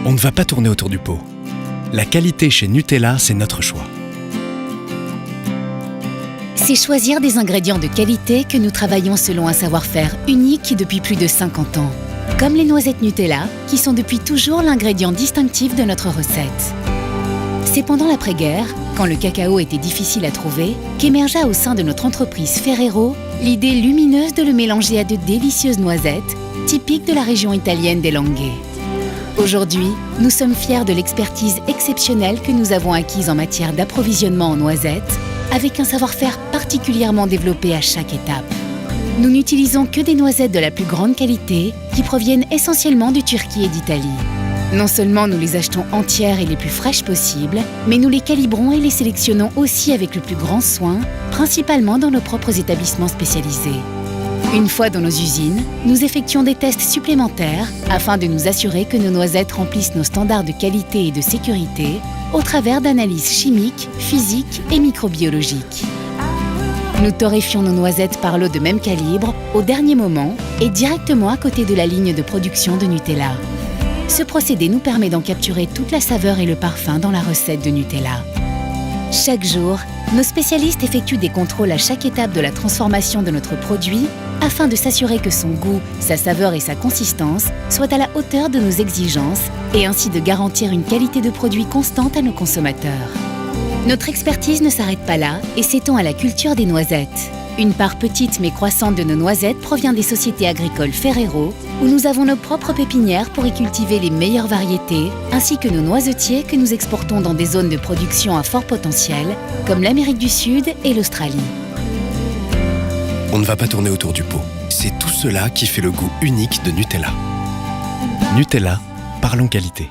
On ne va pas tourner autour du pot. La qualité chez Nutella, c'est notre choix. C'est choisir des ingrédients de qualité que nous travaillons selon un savoir-faire unique depuis plus de 50 ans. Comme les noisettes Nutella, qui sont depuis toujours l'ingrédient distinctif de notre recette. C'est pendant l'après-guerre, quand le cacao était difficile à trouver, qu'émergea au sein de notre entreprise Ferrero l'idée lumineuse de le mélanger à de délicieuses noisettes, typiques de la région italienne des Langhe. Aujourd'hui, nous sommes fiers de l'expertise exceptionnelle que nous avons acquise en matière d'approvisionnement en noisettes, avec un savoir-faire particulièrement développé à chaque étape. Nous n'utilisons que des noisettes de la plus grande qualité qui proviennent essentiellement de Turquie et d'Italie. Non seulement nous les achetons entières et les plus fraîches possibles, mais nous les calibrons et les sélectionnons aussi avec le plus grand soin, principalement dans nos propres établissements spécialisés. Une fois dans nos usines, nous effectuons des tests supplémentaires afin de nous assurer que nos noisettes remplissent nos standards de qualité et de sécurité au travers d'analyses chimiques, physiques et microbiologiques. Nous torréfions nos noisettes par l'eau de même calibre au dernier moment et directement à côté de la ligne de production de Nutella. Ce procédé nous permet d'en capturer toute la saveur et le parfum dans la recette de Nutella. Chaque jour, nos spécialistes effectuent des contrôles à chaque étape de la transformation de notre produit afin de s'assurer que son goût, sa saveur et sa consistance soient à la hauteur de nos exigences et ainsi de garantir une qualité de produit constante à nos consommateurs. Notre expertise ne s'arrête pas là et s'étend à la culture des noisettes. Une part petite mais croissante de nos noisettes provient des sociétés agricoles Ferrero, où nous avons nos propres pépinières pour y cultiver les meilleures variétés, ainsi que nos noisetiers que nous exportons dans des zones de production à fort potentiel, comme l'Amérique du Sud et l'Australie. On ne va pas tourner autour du pot. C'est tout cela qui fait le goût unique de Nutella. Nutella, parlons qualité.